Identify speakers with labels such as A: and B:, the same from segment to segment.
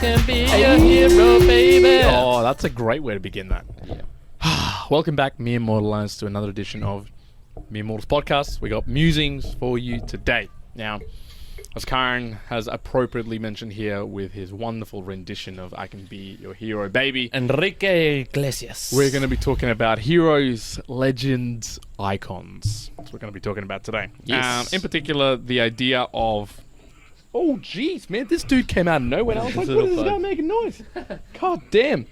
A: can be a hero, baby.
B: Oh, that's a great way to begin that.
A: Yeah.
B: Welcome back, Mere Mortalized, to another edition of Mere Mortals Podcast. We got musings for you today. Now, as Karen has appropriately mentioned here with his wonderful rendition of I Can Be Your Hero, Baby,
A: Enrique Iglesias.
B: we're going to be talking about heroes, legends, icons. That's what we're going to be talking about today.
A: Yes.
B: In particular, the idea of... Oh, jeez, man, this dude came out of nowhere. I was like, what is this guy making noise? God damn.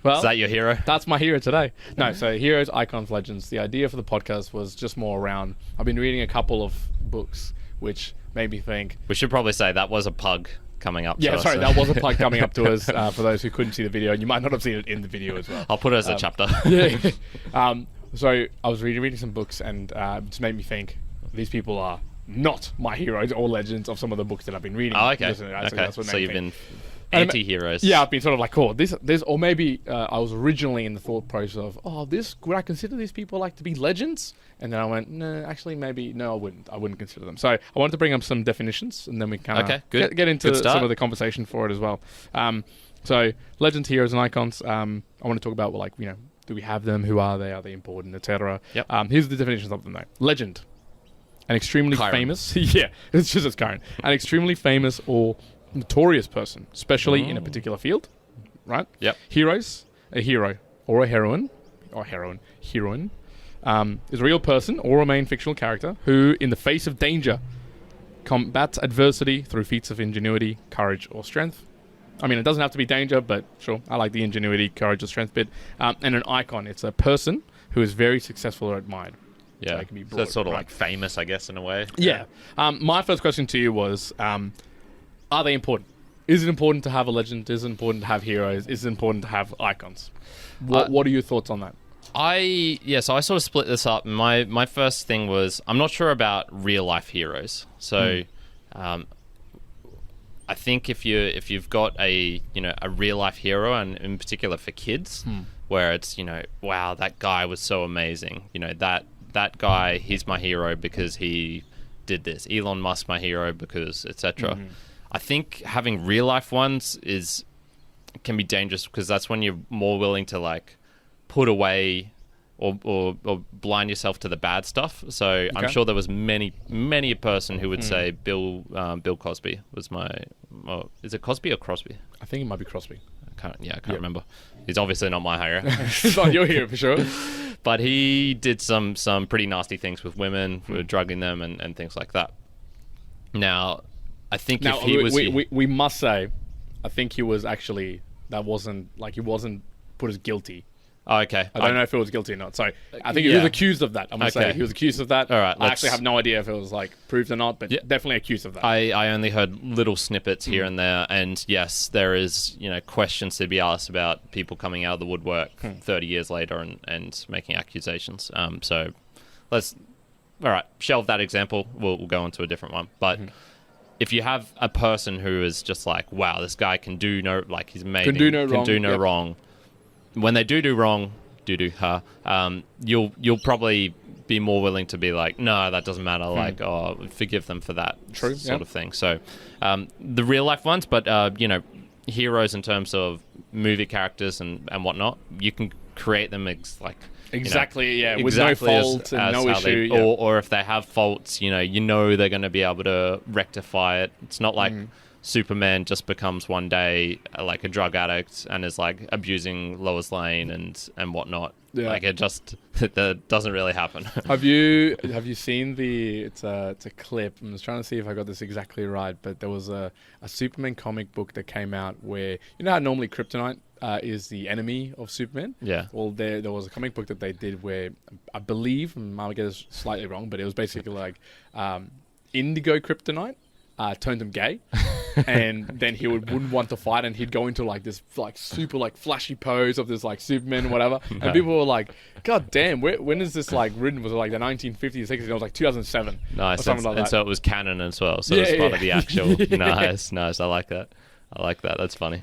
B: Well,
A: Is that your hero?
B: that's my hero today. No, so heroes, icons, legends. The idea for the podcast was just more around... I've been reading a couple of books which made me think...
A: We should probably say that was a pug coming up to
B: Yeah,
A: us.
B: sorry, that was a plug coming up to us for those who couldn't see the video. And you might not have seen it in the video as well.
A: I'll put it as a chapter.
B: Yeah. So I was reading some books and it just made me think these people are not my heroes or legends of some of the books that I've been reading.
A: Oh, okay.
B: So
A: Okay.
B: that's what
A: So
B: made
A: you've
B: me
A: been
B: think.
A: anti-heroes.
B: Yeah, I've been sort of like, oh, this, or maybe I was originally in the thought process of, would I consider these people like to be legends? And then I went, no, actually, maybe, no, I wouldn't consider them. So I wanted to bring up some definitions, and then we kind
A: Okay, good.
B: of get into
A: Good start.
B: some of the conversation for it as well. So legends, heroes, and icons. I want to talk about, well, like, you know, do we have them? Who are they? Are they important? Etc.
A: Yep.
B: Here's the definitions of them, though. Legend, an extremely
A: Kyron.
B: famous, yeah, it's just as Karen, an extremely famous or notorious person, especially in a particular field, right?
A: Yep.
B: Heroes, a hero or a heroine, is a real person or a main fictional character who, in the face of danger, combats adversity through feats of ingenuity, courage, or strength. I mean, it doesn't have to be danger, but sure, I like the ingenuity, courage, or strength bit. And an icon, it's a person who is very successful or admired.
A: Yeah.
B: So it can be
A: So
B: broad,
A: that's sort of
B: right?
A: like famous, I guess, in a way.
B: Yeah. My first question to you was, are they important? Is it important to have a legend? Is it important to have heroes? Is it important to have icons? What are your thoughts on that?
A: So I sort of split this up. My first thing was, I'm not sure about real life heroes. So I think if you've got a real life hero, and in particular for kids, where it's, wow, that guy was so amazing. That guy, he's my hero because he did this. Elon Musk, my hero because etc. I think having real life ones can be dangerous because that's when you're more willing to like put away or blind yourself to the bad stuff. So I'm sure there was many a person who would say Bill Cosby was my... is it Cosby or Crosby?
B: I think it might be Crosby.
A: I can't remember. He's obviously not my hero.
B: It's not your hero for sure.
A: But he did some pretty nasty things with women, for drugging them and things like that. Now, I think if he was...
B: we must say, I think he was actually... he wasn't put as guilty.
A: Oh, okay.
B: I don't know if it was guilty or not. So I think he was accused of that. I'm going to say he was accused of that.
A: All right,
B: I actually have no idea if it was like proved or not, but definitely accused of that.
A: I only heard little snippets here and there, and yes, there is questions to be asked about people coming out of the woodwork 30 years later and making accusations. So let's shelve that example. We'll go on to a different one. But if you have a person who is just like, wow, this guy can do no, like he's amazing,
B: can do no wrong.
A: When they do wrong, you'll probably be more willing to be like, no, that doesn't matter. Like, forgive them for that sort of thing. So, the real life ones, but heroes in terms of movie characters and whatnot, you can create them with no fault and no issue. Or if they have faults, they're going to be able to rectify it. It's not like Superman just becomes one day like a drug addict and is like abusing Lois Lane and whatnot. Yeah. Like that doesn't really happen.
B: Have you seen it's a clip? I'm just trying to see if I got this exactly right, but there was a Superman comic book that came out where how normally kryptonite is the enemy of Superman. Yeah. Well, there was a comic book that they did where I believe, I might get this slightly wrong, but it was basically like indigo kryptonite turned him gay. And then he wouldn't want to fight, and he'd go into like this like super like flashy pose of this like Superman or whatever. And people were like, God damn, when is this like written? Was it like the 1950s, 60s? It was like 2007.
A: Nice.
B: Or something like that.
A: And so it was canon as well. So it's part of the actual. Nice. I like that. That's funny.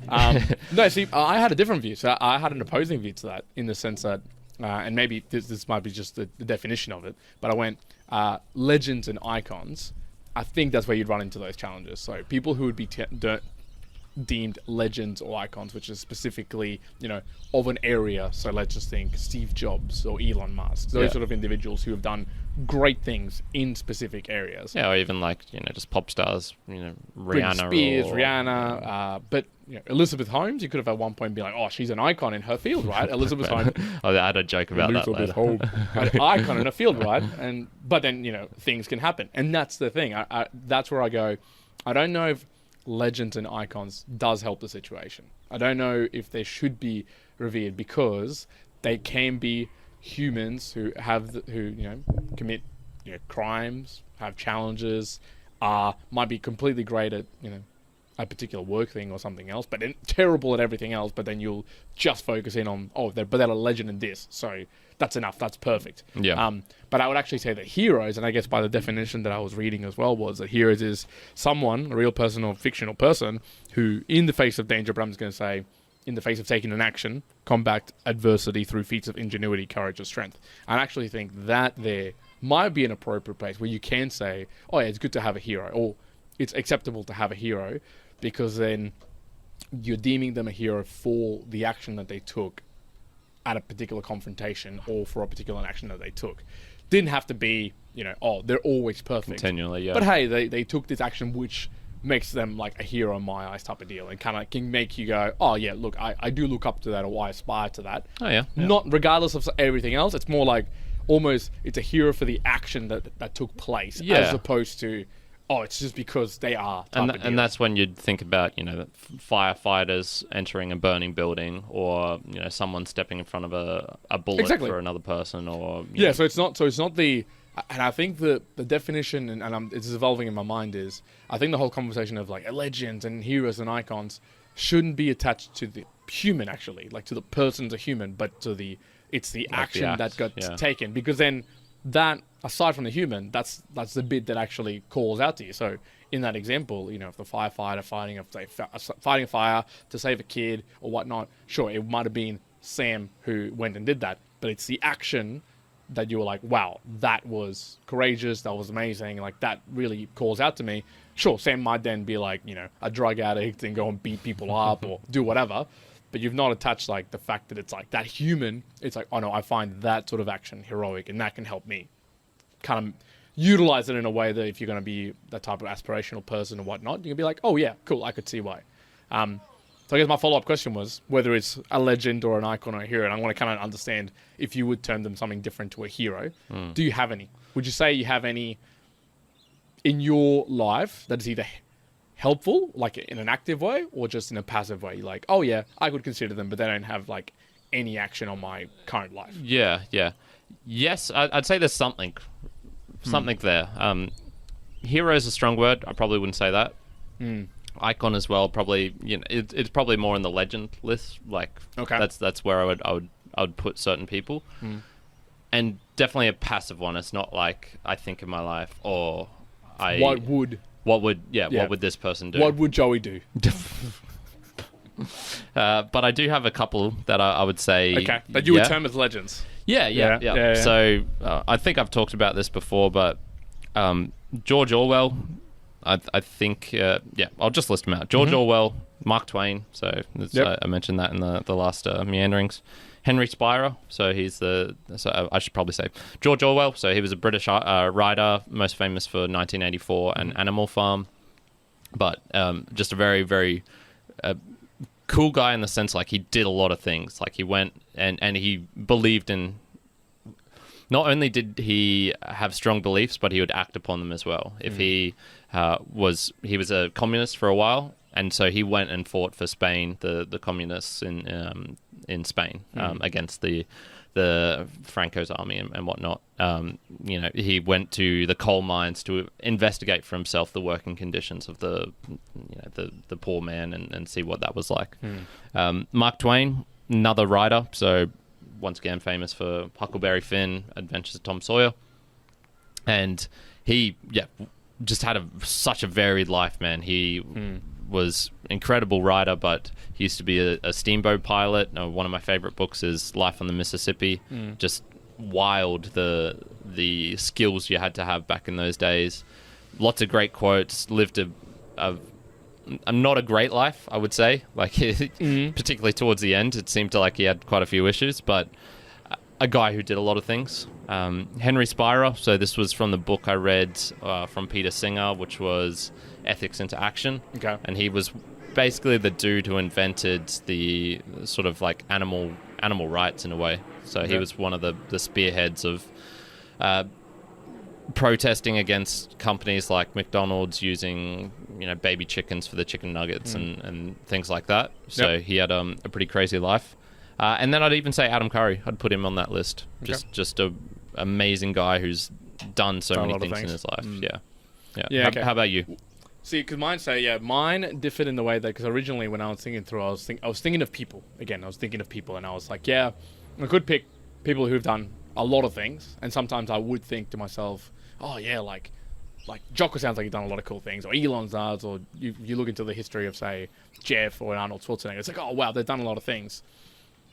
B: No, see, I had a different view. So I had an opposing view to that in the sense that, and maybe this might be just the definition of it, but I went legends and icons. I think that's where you'd run into those challenges. So people who would be deemed legends or icons, which is specifically, of an area. So let's just think Steve Jobs or Elon Musk, those sort of individuals who have done great things in specific areas.
A: Yeah, or even like, just pop stars, Rihanna.
B: Britney Spears, Rihanna, but Elizabeth Holmes, you could have at one point be like, oh, she's an icon in her field, right? Elizabeth Holmes.
A: I had a joke about that later.
B: Holmes, an icon in her field, right? But then, things can happen. And that's the thing. That's where I go, I don't know if legends and icons does help the situation. I don't know if they should be revered because they can be humans who commit crimes, have challenges, might be completely great at a particular work thing or something else, but then terrible at everything else. But then you'll just focus in on they're a legend in this, so that's enough. That's perfect.
A: Yeah.
B: But I would actually say that heroes, and I guess by the definition that I was reading as well, was that heroes is someone, a real person or fictional person, who, in the face of danger, but I'm just going to say, in the face of taking an action, combat adversity through feats of ingenuity, courage, or strength. I actually think that there might be an appropriate place where you can say, oh yeah, it's good to have a hero, or it's acceptable to have a hero, because then you're deeming them a hero for the action that they took at a particular confrontation or for a particular action that they took. Didn't have to be, they're always perfect.
A: Continually, yeah.
B: But hey, they took this action which makes them like a hero in my eyes type of deal, and kind of can make you go, oh yeah, look, I do look up to that, or I aspire to that.
A: Oh yeah.
B: Not regardless of everything else. It's more like almost it's a hero for the action that took place, as opposed to, oh, it's just because they are.
A: And that's when you'd think about, firefighters entering a burning building, or someone stepping in front of a bullet for another person, or
B: So it's not the. And I think the definition, and it's evolving in my mind, is I think the whole conversation of like legends and heroes and icons shouldn't be attached to the human, actually, like to the person's a human, but to it's the action that got taken, because then that, aside from the human, that's the bit that actually calls out to you. So in that example, if the firefighter fighting a fire to save a kid or whatnot, sure, it might have been Sam who went and did that, but it's the action that you were like, wow, that was courageous, that was amazing, like that really calls out to me. Sure, Sam might then be like, a drug addict and go and beat people up or do whatever, but you've not attached like the fact that it's like that human. It's like, oh no, I find that sort of action heroic, and that can help me kind of utilize it in a way that if you're going to be that type of aspirational person or whatnot, you can be like, oh yeah, cool, I could see why. So I guess my follow-up question was whether it's a legend or an icon or a hero, and I want to kind of understand if you would term them something different to a hero. Do you have any? Would you say you have any in your life that is either helpful, like in an active way, or just in a passive way? Like, oh yeah, I could consider them, but they don't have like any action on my current life.
A: Yeah. Yes, I'd say there's something there. Hero is a strong word. I probably wouldn't say that. Icon as well, probably. It's probably more in the legend list. Like, that's where I would put certain people, and definitely a passive one. It's not like I think in my life, or what would this person do?
B: What would Joey do?
A: But I do have a couple that I would say.
B: Okay, but you would term as legends.
A: Yeah. So I think I've talked about this before, but George Orwell. I think, I'll just list them out. George Orwell, Mark Twain, so I mentioned that in the last meanderings. Henry Spira, so I should probably say George Orwell, so he was a British writer, most famous for 1984 and Animal Farm, but just a very, very cool guy in the sense, like, he did a lot of things. Like, he went and he believed in... Not only did he have strong beliefs, but he would act upon them as well. If he was a communist for a while, and so he went and fought for Spain, the communists in Spain, against the Franco's army and whatnot. He went to the coal mines to investigate for himself the working conditions of the poor man and see what that was like. Mark Twain, another writer, so once again famous for Huckleberry Finn, Adventures of Tom Sawyer, and he just had such a varied life, man. He was incredible writer, but he used to be a steamboat pilot. One of my favorite books is Life on the Mississippi. Just wild, the skills you had to have back in those days. Lots of great quotes. Lived a not a great life, I would say. Like, particularly towards the end, it seemed like he had quite a few issues, but a guy who did a lot of things. Henry Spira, so this was from the book I read from Peter Singer, which was Ethics into Action.
B: Okay.
A: And he was basically the dude who invented the sort of like animal rights in a way. So he was one of the spearheads of protesting against companies like McDonald's using, baby chickens for the chicken nuggets and things like that. So he had a pretty crazy life. And then I'd even say Adam Curry. I'd put him on that list. Just a amazing guy who's done so many things in his life. Yeah. How about you?
B: See, because mine differed in the way that, because originally when I was thinking through, I was thinking of people. Again, I was thinking of people, and I was like, I could pick people who've done a lot of things, and sometimes I would think to myself, oh yeah, like Jocko sounds like he's done a lot of cool things, or Elon does, or you look into the history of, say, Jeff or Arnold Schwarzenegger, it's like, oh wow, they've done a lot of things.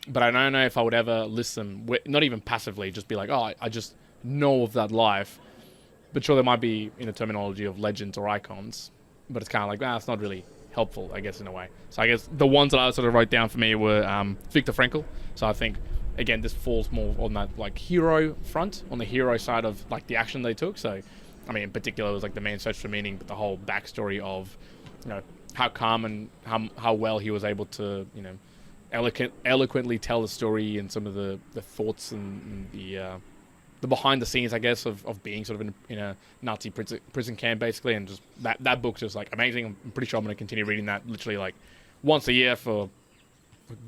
B: But I don't know if I would ever listen, not even passively, just be like, oh, I just know of that life. But sure, there might be in the terminology of legends or icons, but it's kind of like, it's not really helpful, I guess, in a way. So I guess the ones that I sort of wrote down for me were Viktor Frankl. So I think, again, this falls more on that like hero front, on the hero side of like the action they took. So, I mean, in particular, it was like the man's search for meaning, but the whole backstory of, how calm and how well he was able to, eloquently tell the story and some of the thoughts and the behind the scenes, I guess, of being sort of in a Nazi prison camp, basically. And just that book's just like amazing. I'm pretty sure I'm going to continue reading that literally like once a year for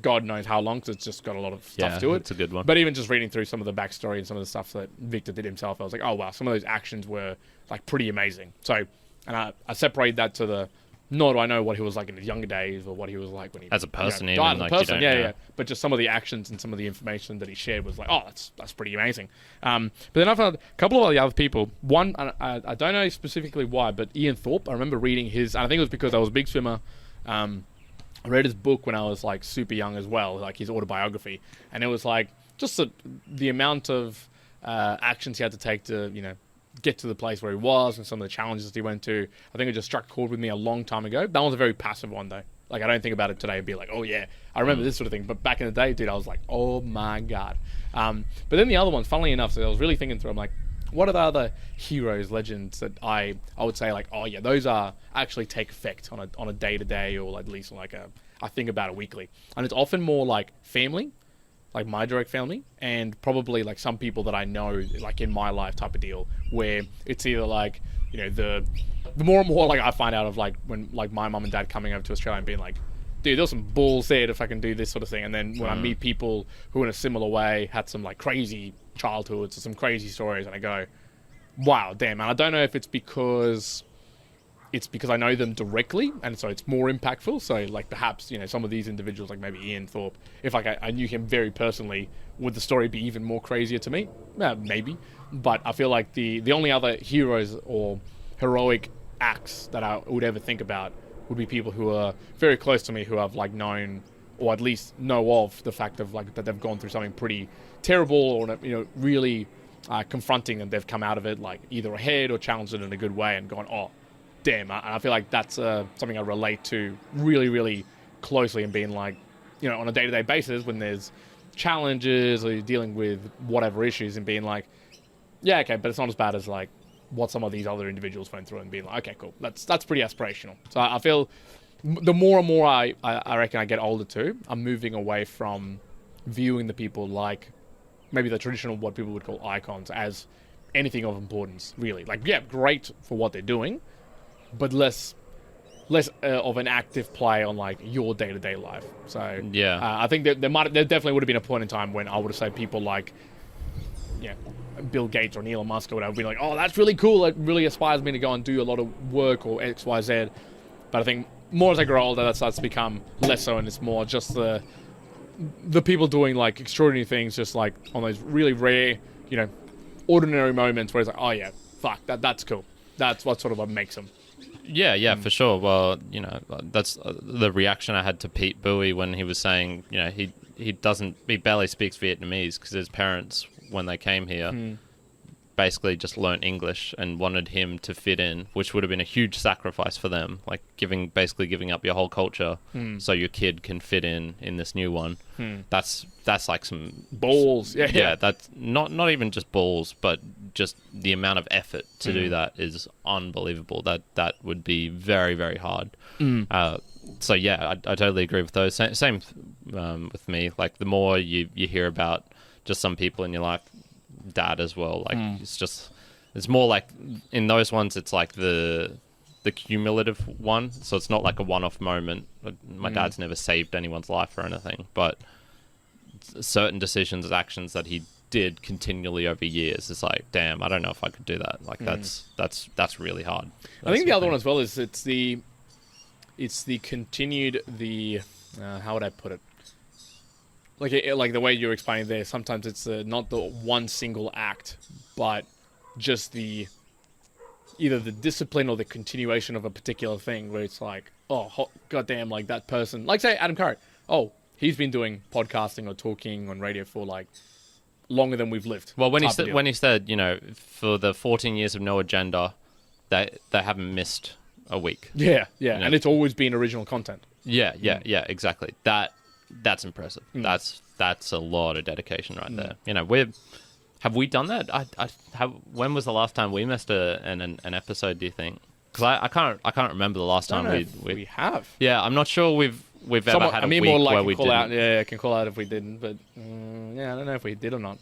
B: God knows how long, because it's just got a lot of stuff to it.
A: It's a good one.
B: But even just reading through some of the backstory and some of the stuff that Viktor did himself, I was like, oh wow, some of those actions were like pretty amazing. So, and I separated that to the, nor do I know what he was like in his younger days or what he was like when he
A: as a person,
B: died
A: even
B: as a
A: like
B: person.
A: you don't
B: Yeah. But just some of the actions and some of the information that he shared was like, oh, that's pretty amazing. But then I found a couple of the other people. One, I don't know specifically why, but Ian Thorpe. I remember reading his, and I think it was because I was a big swimmer. I read his book when I was like super young as well, like his autobiography, and it was like just the amount of actions he had to take to get to the place where he was and some of the challenges he went to. I think it just struck a chord with me a long time ago. That was a very passive one though. Like, I don't think about it today and be like, oh yeah, I remember this sort of thing. But back in the day, dude, I was like, oh my God. But then the other ones, funnily enough, so I was really thinking through, I'm like, what are the other heroes, legends that I would say like, oh yeah, those are actually take effect on a day-to-day, or at least like I think about it weekly. And it's often more like family, like my direct family, and probably like some people that I know like in my life type of deal, where it's either like, the more and more like I find out of like when like my mum and dad coming over to Australia and being like, dude, there's some balls there if I can do this sort of thing. And then when I meet people who in a similar way had some like crazy childhoods or some crazy stories, and I go, wow, damn. And I don't know if it's because I know them directly, and so it's more impactful. So like perhaps, some of these individuals, like maybe Ian Thorpe, if like I knew him very personally, would the story be even more crazier to me? Maybe. But I feel like the only other heroes or heroic acts that I would ever think about would be people who are very close to me, who I've like known, or at least know of the fact of like that they've gone through something pretty terrible, or really confronting, and they've come out of it like either ahead or challenged it in a good way and gone, oh damn. And I feel like that's something I relate to really, really closely, and being like, on a day-to-day basis when there's challenges or you're dealing with whatever issues, and being like, yeah, okay, but it's not as bad as like what some of these other individuals went through, and being like, okay, cool, that's pretty aspirational. So I feel the more and more I reckon I get older too, I'm moving away from viewing the people like maybe the traditional, what people would call icons, as anything of importance, really. Like, yeah, great for what they're doing, but less of an active play on like your day-to-day life. So
A: yeah,
B: I think there definitely would have been a point in time when I would have said people like, Bill Gates or Elon Musk or whatever, be like, oh, that's really cool, it really inspires me to go and do a lot of work or X, Y, Z. But I think more as I grow older, that starts to become less so, and it's more just the people doing like extraordinary things, just like on those really rare, ordinary moments where it's like, oh yeah, fuck, that's cool. That's what sort of makes them.
A: Yeah, for sure. Well, that's the reaction I had to Pete Bowie when he was saying, he barely speaks Vietnamese because his parents, when they came here, basically just learnt English and wanted him to fit in, which would have been a huge sacrifice for them, like basically giving up your whole culture so your kid can fit in this new one. That's like some
B: balls. Yeah.
A: That's not even just balls, but just the amount of effort to do that is unbelievable. That would be very, very hard. So yeah, I totally agree with those. Same with me. Like the more you hear about just some people in your life, dad as well. Like it's more like in those ones, it's like the cumulative one. So it's not like a one-off moment. My dad's never saved anyone's life or anything, but certain decisions and actions that he did continually over years, it's like, damn, I don't know if I could do that. Like that's really hard.
B: I think the other one as well is it's the continued how would I put it? Like the way you're explaining there, sometimes it's not the one single act, but just either the discipline or the continuation of a particular thing where it's like, oh, goddamn, like that person, like say Adam Curry. Oh, he's been doing podcasting or talking on radio for like longer than we've lived.
A: Well, when he said, you know, for the 14 years of No Agenda, they haven't missed a week.
B: Yeah,
A: You know?
B: and it's always been original content.
A: Yeah, exactly. That's impressive. That's a lot of dedication right there. You know, have we done that? When was the last time we missed an episode? Do you think? Because I can't remember the last time
B: we have.
A: Yeah, I'm not sure we've ever had a week where we didn't.
B: Yeah, I can call out if we didn't, but I don't know if we did or not.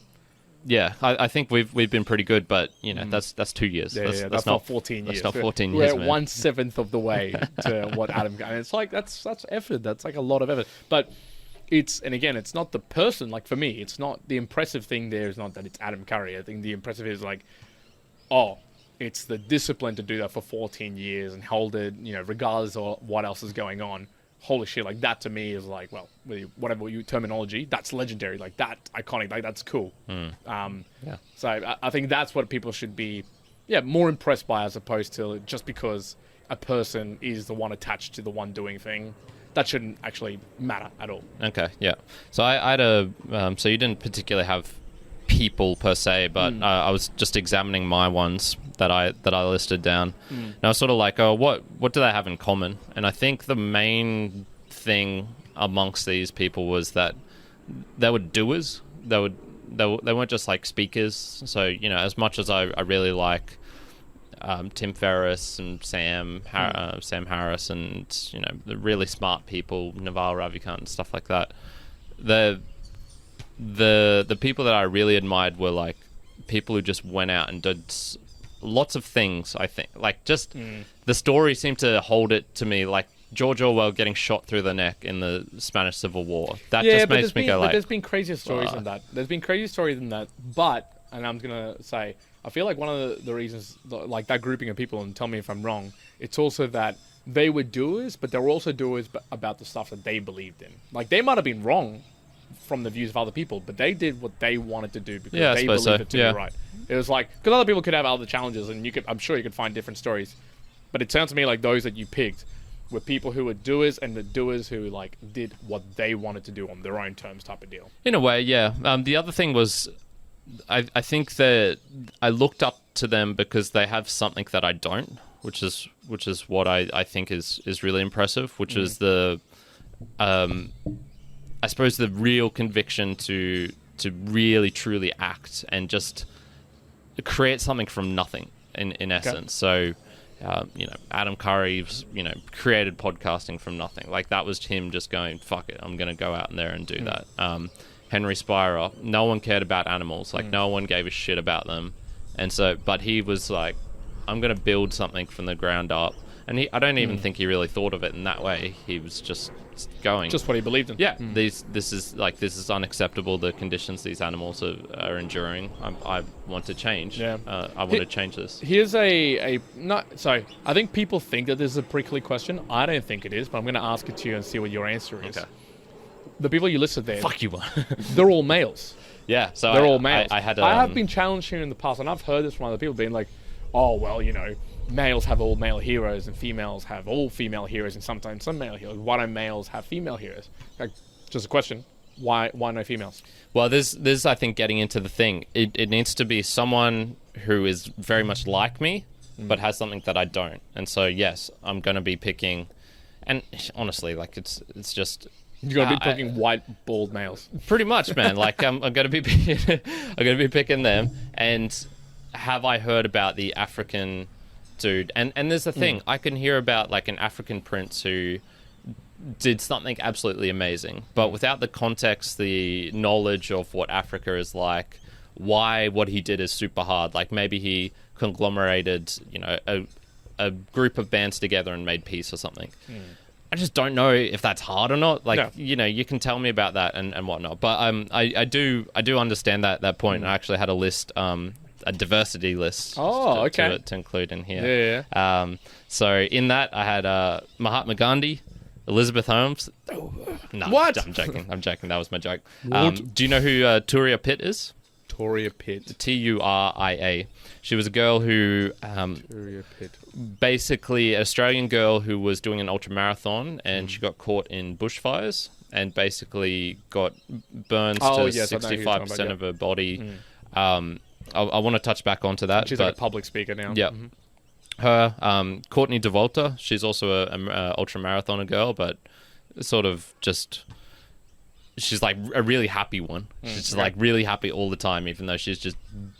A: Yeah, I think we've been pretty good, but you know that's 2 years.
B: That's not 14 years.
A: That's not 14
B: We're
A: years.
B: We're at 1/7 of the way to what Adam. And it's like that's effort. That's like a lot of effort. But it's not the person. Like for me, it's not the impressive thing. There is not that it's Adam Curry. I think the impressive is like, it's the discipline to do that for 14 years and hold it. You know, regardless of what else is going on. Holy shit! Like that to me is like, well, whatever you terminology, that's legendary. Like that iconic. Like that's cool. So I think that's what people should be, more impressed by, as opposed to just because a person is the one attached to the one doing thing. That shouldn't actually matter at all.
A: Okay, yeah. So I had so you didn't particularly have people per se, but I was just examining my ones that I listed down. And I was sort of like, what do they have in common? And I think the main thing amongst these people was that they were doers. They weren't just like speakers. So, you know, as much as I really like Tim Ferriss and Sam Harris and, you know, the really smart people, Naval Ravikant and stuff like that, the people that I really admired were like people who just went out and did lots of things. I think like just the story seemed to hold it to me, like George Orwell getting shot through the neck in the Spanish Civil War. That just makes me go like,
B: there's been crazier stories than that. There's been crazier stories than that. But, and I'm gonna say, I feel like one of the reasons, like that grouping of people, and tell me if I'm wrong, it's also that they were doers, but they were also doers about the stuff that they believed in. Like they might have been wrong from the views of other people, but they did what they wanted to do because they believed it to be right. It was like, because other people could have other challenges, and I'm sure you could find different stories, but it sounds to me like those that you picked were people who were doers, and the doers who like did what they wanted to do on their own terms, type of deal.
A: In a way, yeah. The other thing was, I think that I looked up to them because they have something that I don't, which is what I think is really impressive, which is the I suppose the real conviction to really truly act and just create something from nothing in essence. Okay. So, you know, Adam Curry, you know, created podcasting from nothing. Like that was him just going, fuck it, I'm going to go out in there and do that. Henry Spira, no one cared about animals. Like no one gave a shit about them. And so, but he was like, I'm going to build something from the ground up. And I don't even think he really thought of it in that way. He was just going.
B: Just what he believed in.
A: Yeah. This is unacceptable. The conditions these animals are enduring. I want to change. Yeah. I want to change this.
B: Here's I think people think that this is a prickly question. I don't think it is, but I'm going to ask it to you and see what your answer is. Okay. The people you listed there.
A: Fuck you.
B: They're all males.
A: Yeah. So
B: they're all males.
A: I
B: have been challenged here in the past, and I've heard this from other people being like, oh, well, you know, males have all male heroes and females have all female heroes and sometimes some male heroes. Why don't males have female heroes? Like, just a question. Why no females?
A: Well, this I think getting into the thing. It needs to be someone who is very much like me, but has something that I don't. And so, yes, I'm going to be picking... And honestly, like, it's just...
B: You're going to be picking white, bald males.
A: Pretty much, man. Like, I'm going to be picking them. And have I heard about the African dude? And there's the thing. I can hear about, like, an African prince who did something absolutely amazing. But without the context, the knowledge of what Africa is like, why what he did is super hard. Like, maybe he conglomerated, a group of bands together and made peace or something. I just don't know if that's hard or not. Like, you can tell me about that and whatnot. But I do understand that point. I actually had a list, a diversity list to include in here.
B: Yeah.
A: So in that, I had Mahatma Gandhi, Elizabeth Holmes. No,
B: What?
A: I'm joking. That was my joke. Do you know who Turia Pitt is?
B: Turia Pitt.
A: Turia. She was a girl who...
B: Turia Pitt.
A: Basically, an Australian girl who was doing an ultramarathon, and she got caught in bushfires and basically got burns to 65% of her body. I want to touch back onto that.
B: She's like a public speaker now.
A: Yeah. Her, Courtney DeVolta, she's also a ultramarathoner girl, but sort of just... She's like a really happy one. She's just like really happy all the time, even though she's just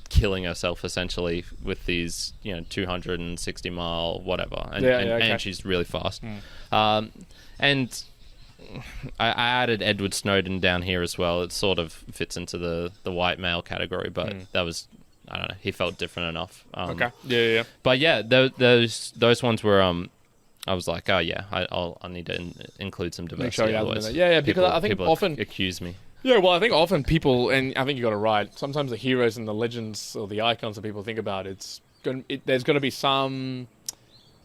A: killing herself essentially with these, 260-mile whatever. And she's really fast. And I added Edward Snowden down here as well. It sort of fits into the white male category, but that was, I don't know, he felt different enough.
B: Yeah.
A: But yeah, those ones were I was like, oh yeah, I need to include some diversity.
B: Make sure you have them in there. Yeah, because I think
A: people
B: often
A: accuse me.
B: Yeah, well, I think often people, and I think you got it right. Sometimes the heroes and the legends or the icons that people think about, there's going to be some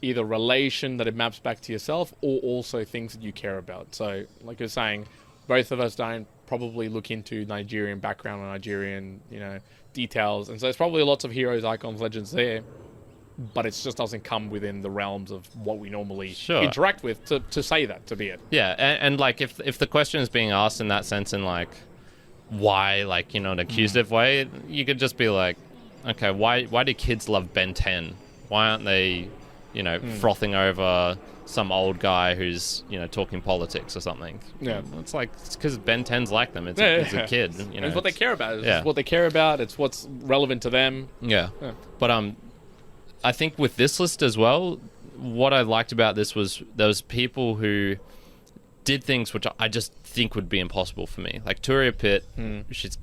B: either relation that it maps back to yourself, or also things that you care about. So, like you're saying, both of us don't probably look into Nigerian background or Nigerian, details, and so there's probably lots of heroes, icons, legends there. But it just doesn't come within the realms of what we normally interact with to say that, to be it.
A: Yeah, and like if the question is being asked in that sense, in like why, like, an accusative way, you could just be like, okay, why do kids love Ben 10? Why aren't they, frothing over some old guy who's talking politics or something?
B: Yeah,
A: it's because Ben 10's like them. It's a kid.
B: It's what they care about. It's what they care about. It's what's relevant to them.
A: Yeah. But I think with this list as well, what I liked about this was those people who did things which I just think would be impossible for me. Like Turia Pitt, she's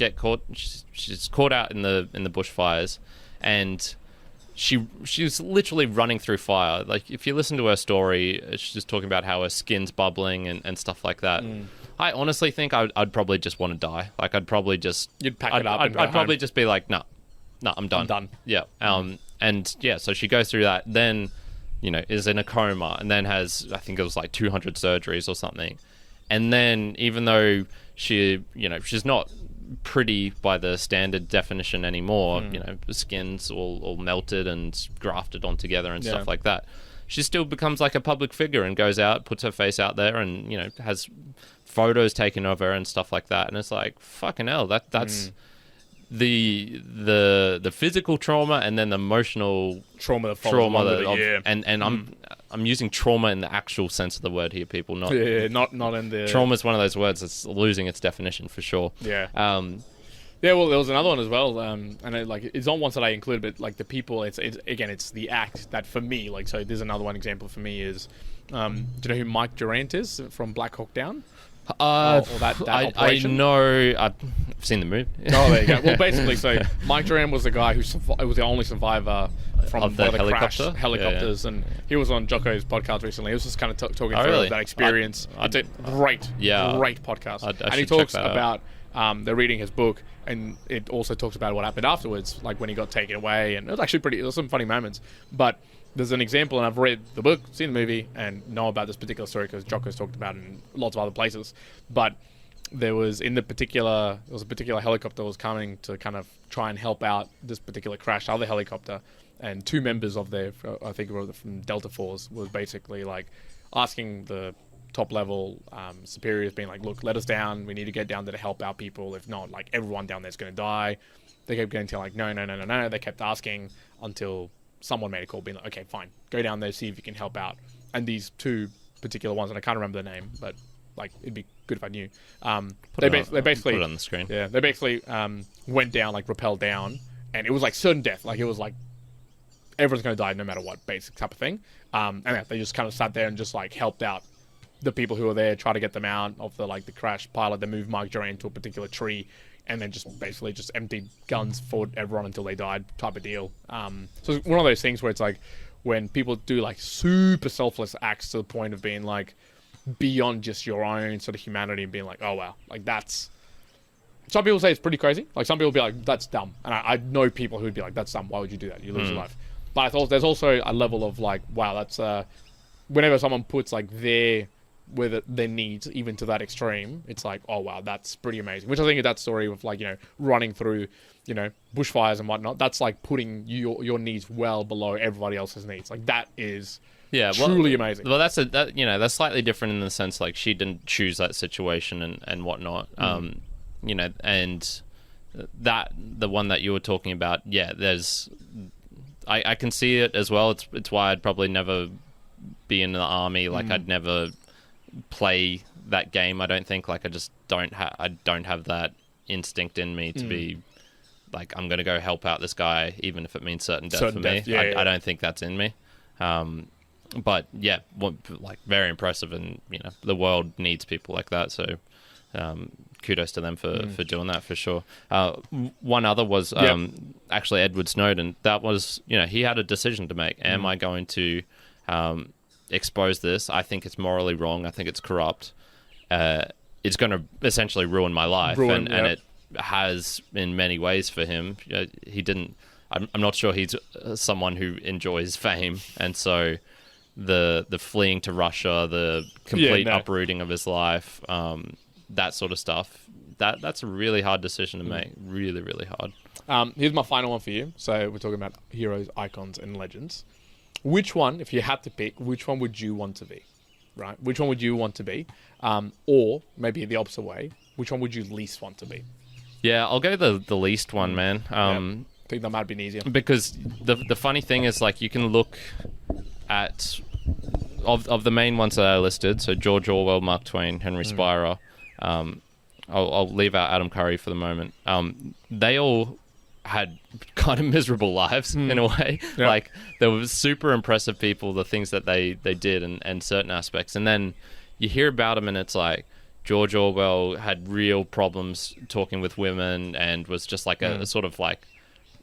A: caught out in the bushfires, and she's literally running through fire. Like, if you listen to her story, she's just talking about how her skin's bubbling and stuff like that. I honestly think I'd probably just want to die. Like, I'd probably just...
B: You'd pack it up
A: I'd probably just be like, no, I'm done.
B: I'm done.
A: Yeah. And yeah, so she goes through that, then, is in a coma, and then has, I think it was like 200 surgeries or something. And then, even though she, she's not pretty by the standard definition anymore, the skin's all melted and grafted on together and stuff like that, she still becomes like a public figure and goes out, puts her face out there, and, has photos taken of her and stuff like that. And it's like, fucking hell, that's... The physical trauma and then the emotional
B: trauma
A: and I'm using trauma in the actual sense of the word here, people, not
B: not in the...
A: Trauma is one of those words that's losing its definition for sure.
B: Well, there was another one as well, and it's not ones that I included, but like the people, it's the act that for me, like, so there's another one example for me is, do you know who Mike Durant is from Black Hawk Down? Or that operation?
A: I know. I've seen the movie.
B: Oh, there you go. Well, basically, so Mike Duran was the guy who was the only survivor from
A: the
B: one of the crashed
A: helicopters,
B: and he was on Jocko's podcast recently. He was just kind of talking through
A: really?
B: that experience. It's a great podcast.
A: And
B: he talks about they're reading his book, and it also talks about what happened afterwards, like when he got taken away, and it was actually there was some funny moments, but. There's an example, and I've read the book, seen the movie, and know about this particular story because Jocko's talked about it in lots of other places. But there was a particular helicopter that was coming to kind of try and help out this particular crashed other helicopter, and two members of I think from Delta Force, was basically like asking the top level superiors, being like, look, let us down, we need to get down there to help out people, if not, like, everyone down there's going to die. They kept getting to like, no. They kept asking until someone made a call being like, okay, fine, go down there, see if you can help out. And these two particular ones, and I can't remember the name, but like it'd be good if I knew. They basically
A: put it on the screen.
B: Yeah, they basically went down, like rappelled down, and it was like certain death. Like it was like everyone's going to die no matter what, basic type of thing. And yeah, they just kind of sat there and just like helped out the people who were there, try to get them out of the like the crash pilot. They moved Mark Duran to a particular tree, and then just basically just emptied guns for everyone until they died, type of deal. So it's one of those things where it's like when people do like super selfless acts to the point of being like beyond just your own sort of humanity and being like, oh wow, like that's. Some people say it's pretty crazy. Like some people be like, that's dumb, and I know people who'd be like, that's dumb. Why would you do that? You lose your life. But I thought there's also a level of like, wow, that's whenever someone puts like their needs even to that extreme, it's like, oh wow, that's pretty amazing. Which I think of that story of like, you know, running through, you know, bushfires and whatnot. That's like putting your needs well below everybody else's needs. Like that is truly amazing.
A: Well, that's slightly different in the sense like she didn't choose that situation and whatnot. You know, and that the one that you were talking about, there's. I can see it as well. It's why I'd probably never be in the army. Like I'd never play that game. I don't think. Like I just don't have that instinct in me to be like I'm going to go help out this guy, even if it means certain death for me. I don't think that's in me. But yeah, like very impressive, and you know the world needs people like that. So. Kudos to them for doing that for sure. One other was actually Edward Snowden. That was, you know, he had a decision to make. Am I going to expose this? I think it's morally wrong. I think it's corrupt. It's going to essentially ruin my life, and it has in many ways for him. He didn't. I'm not sure he's someone who enjoys fame, and so the fleeing to Russia, the complete uprooting of his life. That sort of stuff. That's a really hard decision to make. Really, really hard.
B: Here's my final one for you. So we're talking about heroes, icons, and legends. Which one, if you had to pick, which one would you want to be? Right? Which one would you want to be? Or maybe the opposite way, which one would you least want to be?
A: Yeah, I'll go the least one, man.
B: I think that might have been easier.
A: Because the funny thing is, like, you can look at of the main ones that I listed. So George Orwell, Mark Twain, Henry Spira. I'll leave out Adam Curry for the moment. They all had kind of miserable lives in a way.
B: Yep.
A: Like they were super impressive people, the things that they did and certain aspects. And then you hear about them and it's like George Orwell had real problems talking with women and was just like a sort of like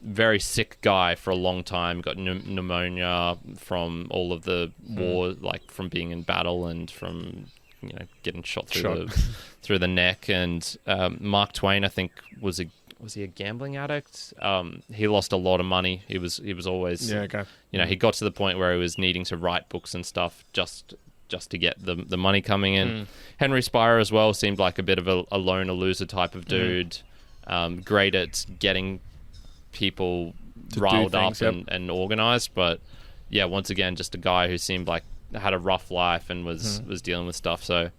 A: very sick guy for a long time, got pneumonia from all of the war, like from being in battle and from... you know, getting shot through the neck. And Mark Twain, I think, was he a gambling addict? He lost a lot of money. He was always you know, he got to the point where he was needing to write books and stuff just to get the money coming in. Henry Spira as well seemed like a bit of a loner loser type of dude. Great at getting people riled up and organized, but yeah, once again, just a guy who seemed like had a rough life and was dealing with stuff. So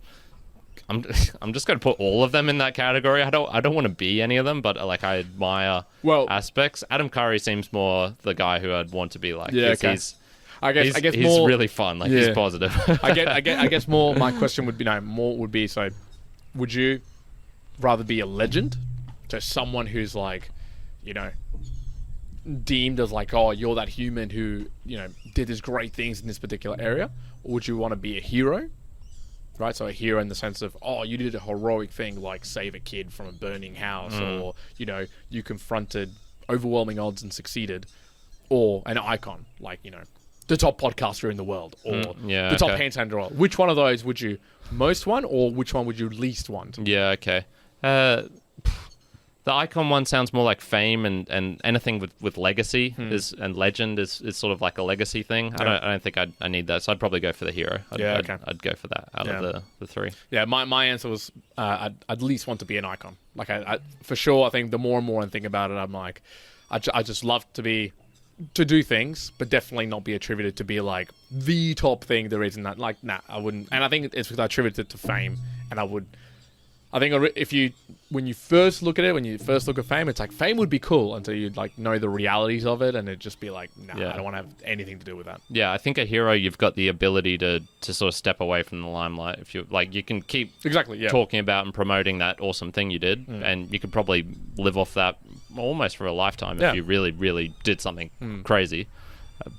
A: I'm just going to put all of them in that category. I don't want to be any of them, but like I admire aspects. Adam Curry seems more the guy who I'd want to be like.
B: Yeah, okay. I guess
A: he's
B: more
A: really fun. Like he's positive.
B: I guess more. My question would be so would you rather be a legend, so someone who's like, you know, deemed as like, oh, you're that human who, you know, did these great things in this particular area, or would you want to be a hero, right? So a hero in the sense of, oh, you did a heroic thing like save a kid from a burning house, or, you know, you confronted overwhelming odds and succeeded, or an icon like, you know, the top podcaster in the world, or the top hand sanitizer in the world. Which one of those would you most want, or which one would you least want?
A: Yeah, okay. The icon one sounds more like fame, and anything with legacy and legend is sort of like a legacy thing. I don't think I need that, so I'd probably go for the hero. I'd go for that out of the three. Yeah,
B: my answer was I'd at least want to be an icon. Like I for sure. I think the more and more I think about it, I'm like, I just love to do things, but definitely not be attributed to be like the top thing there is in that. Like, nah, I wouldn't. And I think it's because I attributed it to fame, and I would. I think when you first look at it, when you first look at fame, it's like fame would be cool until you like know the realities of it, and it'd just be like, nah, I don't want to have anything to do with that.
A: Yeah, I think a hero, you've got the ability to sort of step away from the limelight. If you like, you can keep talking about and promoting that awesome thing you did, and you could probably live off that almost for a lifetime if you really, really did something crazy.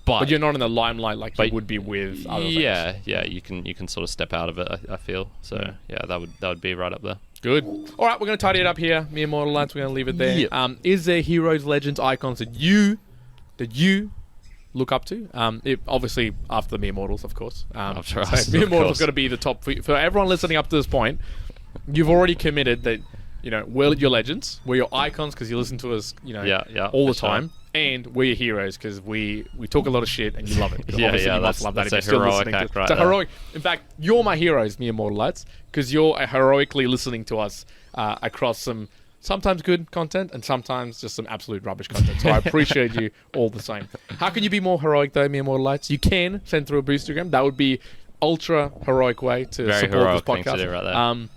A: But
B: you're not in the limelight like you would be with other things.
A: Yeah, you can sort of step out of it, I feel. So that would be right up there.
B: Good. All right, we're going to tidy it up here. Mere mortal lights, we're going to leave it there. Yep. Is there heroes, legends, icons that you look up to? Obviously, after the mere mortals, of course.
A: After
B: so
A: us,
B: mere mortals got to be the top for everyone listening up to this point. You've already committed that. We're your legends, we're your icons because you listen to us, all the time, and we're your heroes because we talk a lot of shit and you love it. You must love that if you're still listening to it. It's a heroic. In fact, you're my heroes, mere mortal lights, because you're heroically listening to us across some sometimes good content and sometimes just some absolute rubbish content. So I appreciate you all the same. How can you be more heroic though, mere mortal lights? You can send through a boostagram. That would be ultra heroic way to
A: Very
B: support this
A: heroic
B: podcast.
A: Thing to do right there.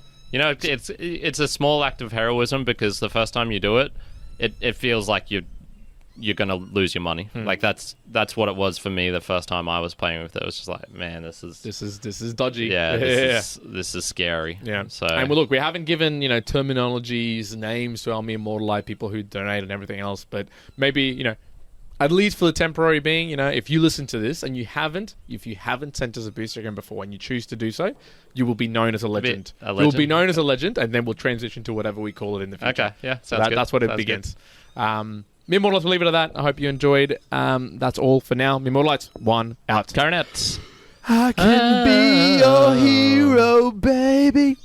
A: It's a small act of heroism because the first time you do it, it feels like you're gonna lose your money. Like that's what it was for me the first time I was playing with it. It was just like, man, this is
B: dodgy.
A: Yeah, this is scary.
B: Yeah.
A: So
B: and look, we haven't given terminologies, names to our mere mortal light people who donate and everything else, but maybe at least for the temporary being, if you listen to this and if you haven't sent us a boostagram before and you choose to do so, you will be known as a legend. You will be known as a legend, and then we'll transition to whatever we call it in the future.
A: Okay, yeah, sounds good.
B: That's what it begins. Mere Mortalites, we'll leave it at that. I hope you enjoyed. That's all for now. Mere Mortalites, one out.
A: Coronet.
B: I can be your hero, baby.